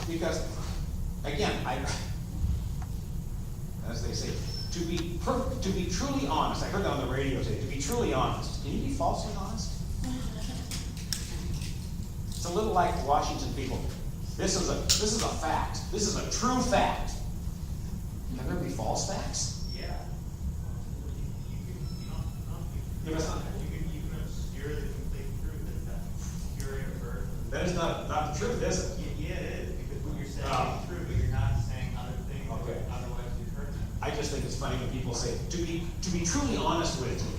Because, again, as they say, to be truly honest, I heard that on the radio today, to be truly honest, can you be falsely honest? It's a little like Washington people. This is a fact. This is a true fact. Can there be false facts? Yeah. Give us something. You can obscure the complete truth and obscure it for. That is not the truth, is it? Yeah, it is, because what you're saying is true, but you're not saying other things that Okay. would otherwise be pertinent. I just think it's funny when people say, to be truly honest with you.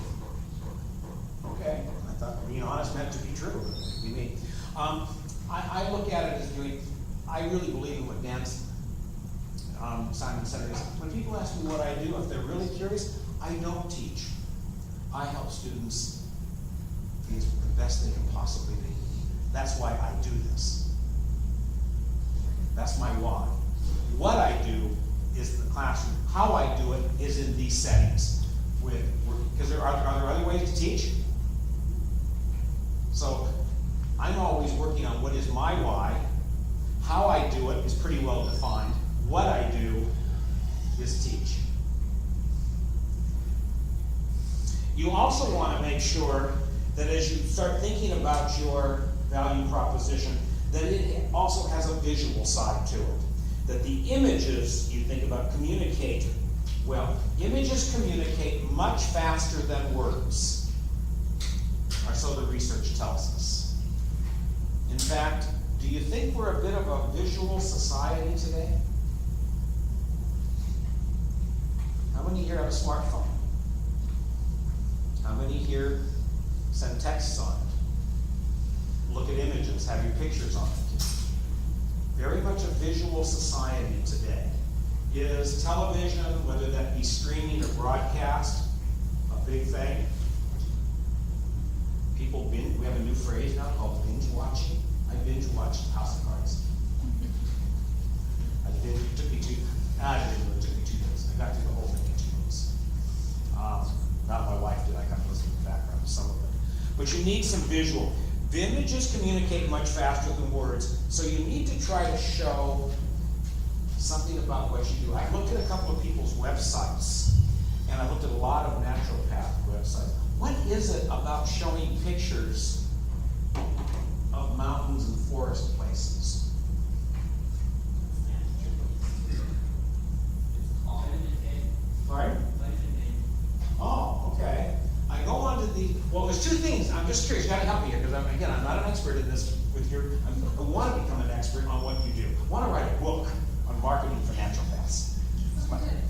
Okay, I thought being honest meant to be true. You mean, I look at it as doing, I really believe in what Dan Simon said is, when people ask me what I do, if they're really curious, I don't teach. I help students be the best they can possibly be. That's why I do this. That's my why. What I do is the classroom. How I do it is in these settings. Because are there other ways to teach? So I'm always working on what is my why. How I do it is pretty well defined. What I do is teach. You also want to make sure that as you start thinking about your value proposition, that it also has a visual side to it. That the images you think about communicate well. Images communicate much faster than words, or so the research tells us. In fact, do you think we're a bit of a visual society today? How many here have a smartphone? How many here send texts on it? Look at images, have your pictures on it. Very much a visual society today. Is television, whether that be streaming or broadcast, a big thing? People binge, we have a new phrase now called binge watching. I binge watched House of Cards. It took me 2 days. I got through the whole thing in 2 days. Not my wife did, I got to listen to the background of some of it. But you need some visual. Images communicate much faster than words, so you need to try to show something about what you do. I looked at a couple of people's websites, and I looked at a lot of naturopath websites. What is it about showing pictures of mountains and forest places? Pardon? Oh, okay. I go on to well, there's 2 things. I'm just curious. You got to help me here, because I'm not an expert in this with your, I want to become an expert on what you do. I want to write a book on marketing for naturopaths.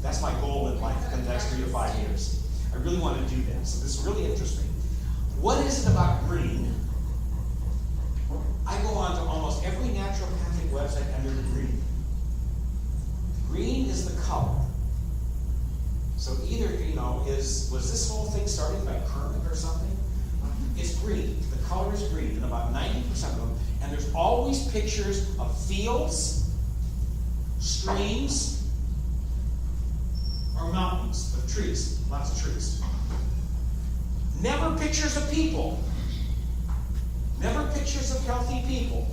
That's my goal in life for the next 3 to 5 years. I really want to do that. So this is really interesting. What is it about green? I go on to almost every naturopathic website under the green. Green is the color. So either, was this whole thing started by Kermit or something? It's green. The color is green in about 90% of them. And there's always pictures of fields, streams, or mountains of trees. Lots of trees. Never pictures of people. Never pictures of healthy people.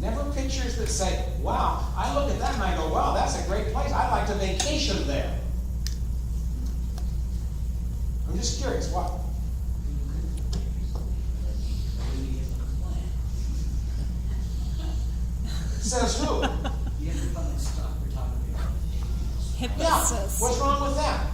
Never pictures that say, wow, I look at that and I go, wow, that's a great place. I'd like to vacation there. I'm just curious, what? Says who? Yeah, what's wrong with that?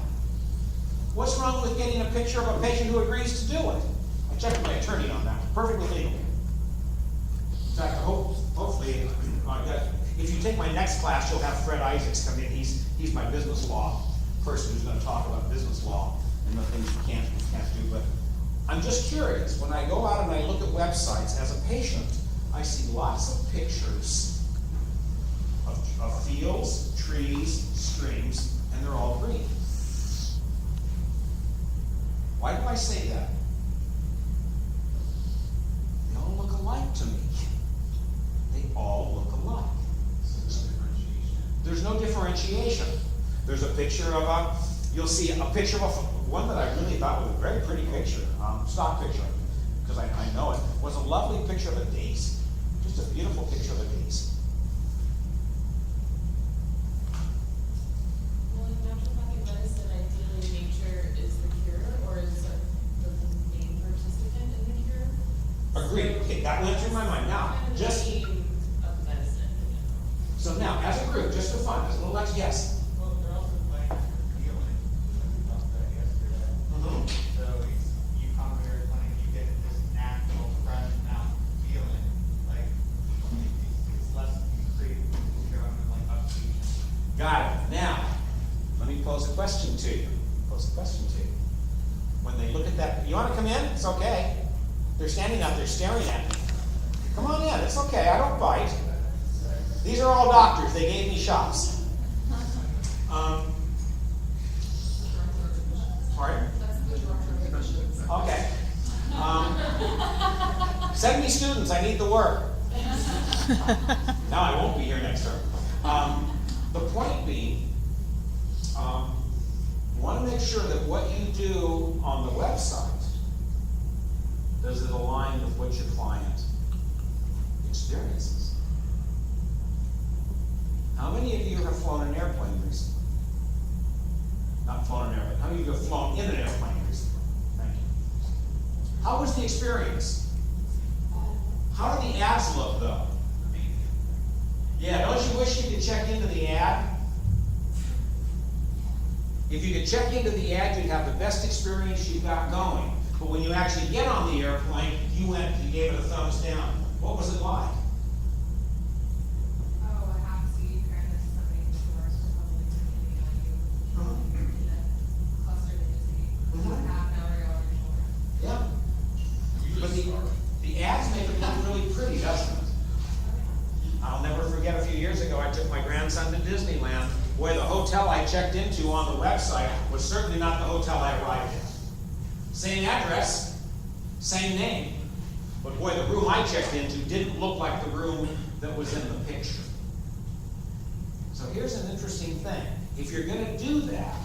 What's wrong with getting a picture of a patient who agrees to do it? I checked with my attorney on that. Perfectly legal. In fact, hopefully, if you take my next class, you'll have Fred Isaacs come in. He's my business law person who's going to talk about business law and the things you can't do. But I'm just curious. When I go out and I look at websites as a patient, I see lots of pictures of fields, trees, streams, and they're all green. Why do I say that? They all look alike to me. They all look alike. There's no differentiation. There's a picture of you'll see a picture of one that I really thought was a very pretty picture, stock picture, because I know it, was a lovely picture of a daisy. Just It's a beautiful picture of a daisy. Well, in naturopathic medicine, ideally nature is the cure, or is the main participant in the cure? Agreed. Okay, that went through my mind. Now, Kind of just, the aim of medicine in general. so now, as a group, just for fun, as a little like, yes. Well, they're also playing for feeling, we talked about yesterday. Mm-hmm. So you come here, it's like you get this natural, fresh out feeling, like, it's less creative, you're on like upbeat. Got it. Now, let me pose a question to you. When they look at that, you want to come in? It's okay. They're standing out there staring at me. Come on in. It's okay. I don't bite. These are all doctors. They gave me shots. Pardon? Okay. 70 students. I need the work. Now I won't be here next term. The point being, you want to make sure that what you do on the website, does it align with what your client experiences? How many of you have flown an airplane recently? Not flown an airplane. How many of you have flown in an airplane recently? Thank you. How was the experience? How do the ads look, though? Yeah, don't you wish you could check into the ad? If you could check into the ad, you'd have the best experience you've got going. But when you actually get on the airplane, you gave it a thumbs down. What was it like? Oh, a half seat, kind of something towards Republic on you. In a clustered into seat. About half an hour on your shoulder. Yeah. But the ads make it look really pretty, doesn't it? I'll never forget a few years ago, I took my grandson to Disneyland, where the hotel I checked into on the website was certainly not the hotel I arrived at. Same address, same name, but boy, the room I checked into didn't look like the room that was in the picture. So here's an interesting thing. If you're going to do that,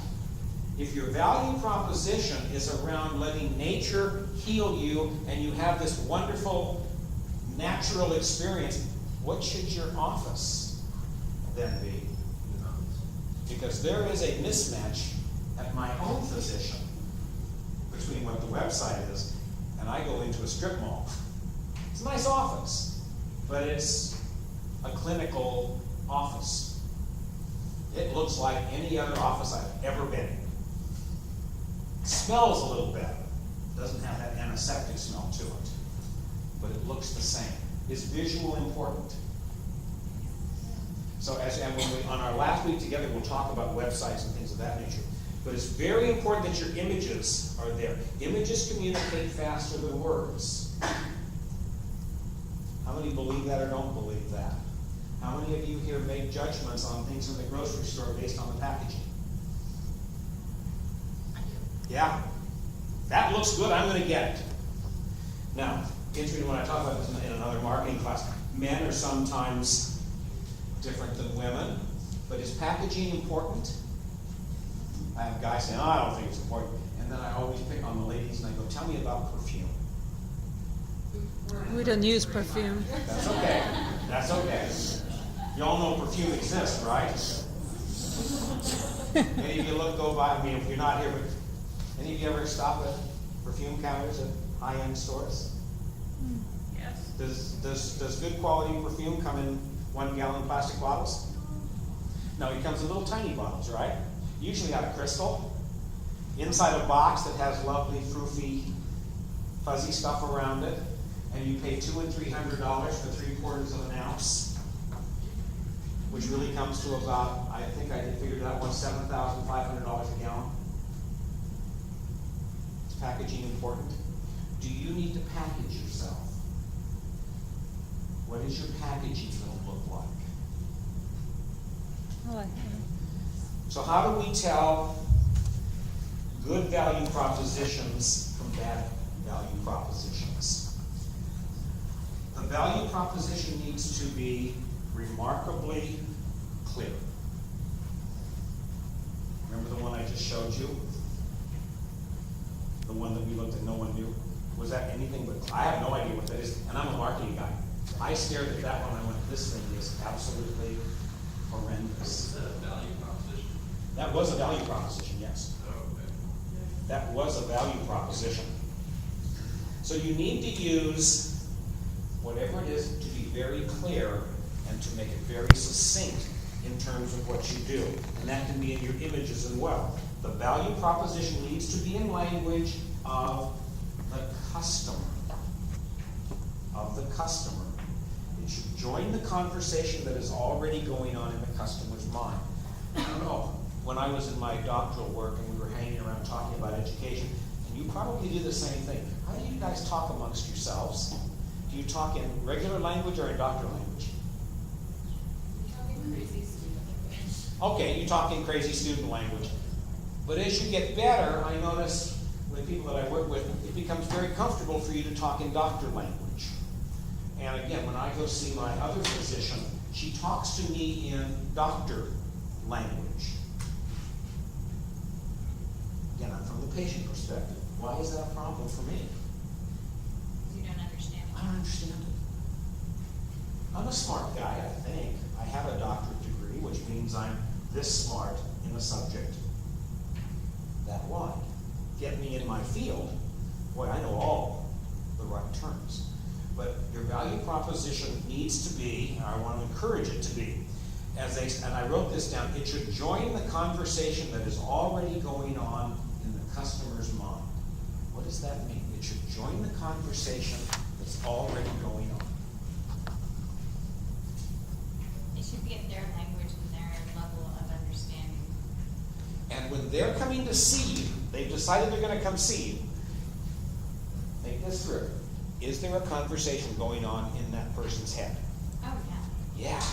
if your value proposition is around letting nature heal you and you have this wonderful natural experience, what should your office then be? Because there is a mismatch at my own physician between what the website is, and I go into a strip mall. It's a nice office, but it's a clinical office. It looks like any other office I've ever been in. It smells a little better. Doesn't have that antiseptic smell to it, but it looks the same. Is visual important? So and when we, on our last week together, we'll talk about websites and things of that nature. But it's very important that your images are there. Images communicate faster than words. How many believe that or don't believe that? How many of you here make judgments on things in the grocery store based on the packaging? Yeah. That looks good, I'm going to get it. Now, interesting when I talk about this in another marketing class, men are sometimes different than women, but is packaging important? I have guys saying, oh, I don't think it's important. And then I always pick on the ladies and I go, tell me about perfume. We don't use perfume. That's okay. That's okay. You all know perfume exists, right? Any of you go by, I mean, if you're not here, but any of you ever stop at perfume counters at high-end stores? Yes. Does good quality perfume come in 1 gallon plastic bottles? No, it comes in little tiny bottles, right? Usually out of crystal. Inside a box that has lovely, froofy, fuzzy stuff around it. And you pay $200 and $300 for 3/4 of an ounce. Which really comes to about, I think I figured it out, $7,500 a gallon. Is packaging important? Do you need to package yourself? What is your packaging going to look like? I like that. So how do we tell good value propositions from bad value propositions? The value proposition needs to be remarkably clear. Remember the one I just showed you? The one that we looked at, no one knew? Was that anything but, I have no idea what that is, and I'm a marketing guy. I stared at that one, I went, this thing is absolutely horrendous. Is that a value proposition? That was a value proposition, yes. Oh, okay. That was a value proposition. So you need to use whatever it is to be very clear and to make it very succinct in terms of what you do. And that can be in your images as well. The value proposition needs to be in language of the customer. Of the customer. It should join the conversation that is already going on in the customer's mind. I don't know, when I was in my doctoral work and we were hanging around talking about education, and you probably do the same thing. How do you guys talk amongst yourselves? Do you talk in regular language or in doctoral language? You're talking crazy student. Okay, you talk in crazy student language. But as you get better, I notice with people that I work with, it becomes very comfortable for you to talk in doctor language. And again, when I go see my other physician, she talks to me in doctor language. Again, I'm from the patient perspective. Why is that a problem for me? You don't understand. I don't understand it. I'm a smart guy, I think. I have a doctorate degree, which means I'm this smart in a subject that wide. Get me in my field, boy, I know all the right terms. But your value proposition needs to be, and I want to encourage it to be, and I wrote this down, it should join the conversation that is already going on in the customer's mind. What does that mean? It should join the conversation that's already going on. It should be at their language and their level of understanding. And when they're coming to see you, they've decided they're going to come see you. Think this through. Is there a conversation going on in that person's head? Oh, yeah. Yeah.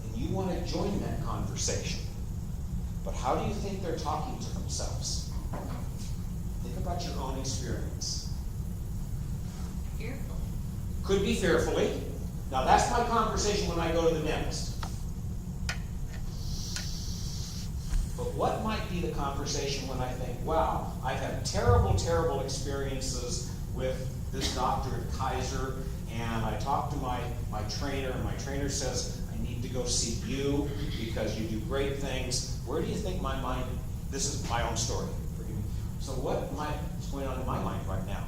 And you want to join that conversation. But how do you think they're talking to themselves? Think about your own experience. Fearful. Could be fearfully. Now that's my conversation when I go to the dentist. But what might be the conversation when I think, wow, I've had terrible, terrible experiences with this doctor at Kaiser, and I talked to my trainer, and my trainer says, I need to go see you because you do great things. Where do you think my mind, this is my own story, forgive me. So what is going on in my mind right now?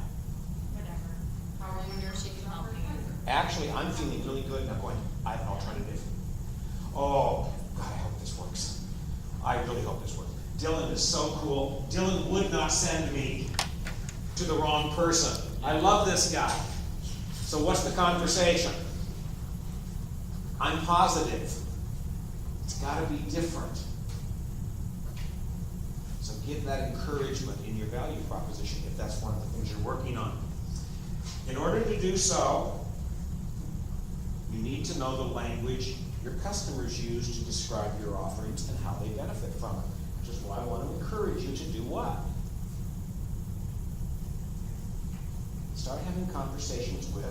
Whatever. How are you negotiating helping you? Actually, I'm feeling really good, and I'm going, I have an alternative. Oh, God, I hope this works. I really hope this works. Dylan is so cool. Dylan would not send me to the wrong person. I love this guy. So what's the conversation? I'm positive. It's got to be different. So give that encouragement in your value proposition if that's one of the things you're working on. In order to do so, you need to know the language your customers use to describe your offerings and how they benefit from it. Which is why I want to encourage you to do what? Start having conversations with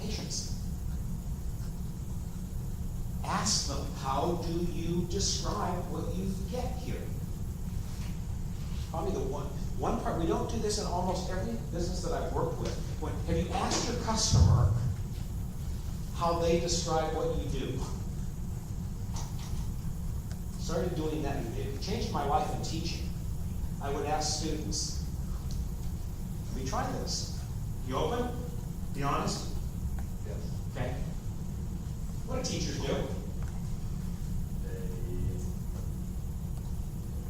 patients. Ask them, how do you describe what you get here? Probably the one part, we don't do this in almost every business that I've worked with. Have you asked your customer how they describe what you do? Started doing that. It changed my life in teaching. I would ask students, let me try this. You open? Be honest? Yes. Okay. What do teachers do? They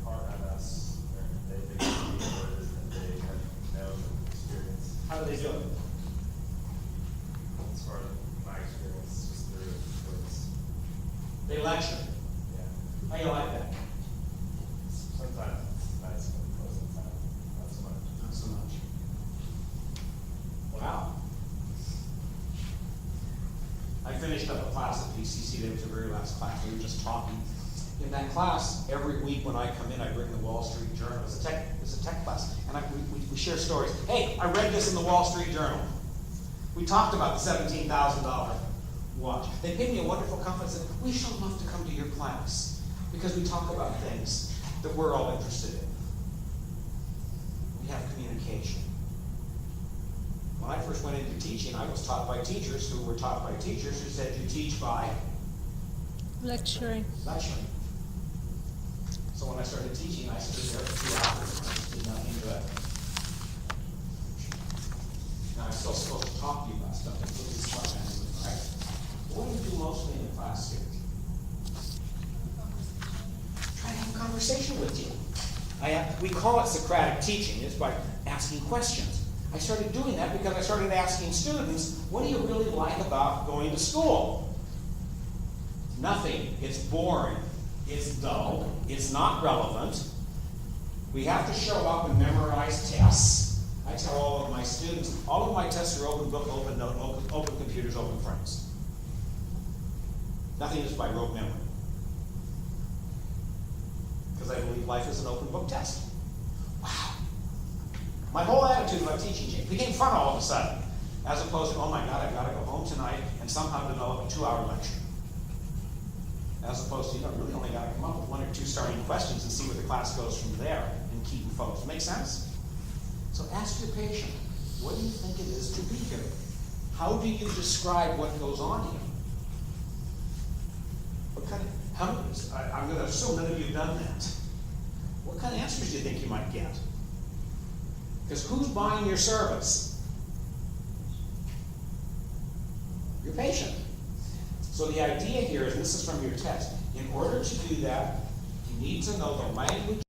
are MS, they think what it is that they have known and experienced. How do they do it? As far as my experience, just through words. They lecture. Yeah. How do you like that? Sometimes it's nice, but most of the time, not so much. Not so much. Wow. I finished up a class at PCC. That was the very last class. We were just talking. In that class, every week when I come in, I bring the Wall Street Journal. It's a tech class, and we share stories. Hey, I read this in the Wall Street Journal. We talked about the $17,000 watch. They paid me a wonderful compliment and said, we shall love to come to your class because we talk about things that we're all interested in. We have communication. When when I first went into teaching, I was taught by teachers who were taught by teachers who said you teach by Lecturing. lecturing. So when I started teaching, I stood there for 2 hours and I just did nothing but. Now, I'm still supposed to talk to you about stuff, and look at smart man, right? What do you do mostly in class here? Try to have a conversation with you. We call it Socratic teaching, it's by asking questions. I started doing that because I started asking students, what do you really like about going to school? Nothing. It's boring. It's dull. It's not relevant. We have to show up and memorize tests. I tell all of my students, all of my tests are open book, open note, open computers, open frames. Nothing is by rote memory. Because I believe life is an open book test. Wow. My whole attitude about teaching changed. It became fun all of a sudden. As opposed to, oh my God, I've got to go home tonight and somehow develop a 2-hour lecture. As opposed to, really only got to come up with 1 or 2 starting questions and see where the class goes from there and keep them focused. Make sense? So ask your patient, what do you think it is to be here? How do you describe what goes on here? What kind of, I'm going to assume none of you have done that. What kind of answers do you think you might get? Because who's buying your service? Your patient. So the idea here is, and this is from your test, in order to do that, you need to know the language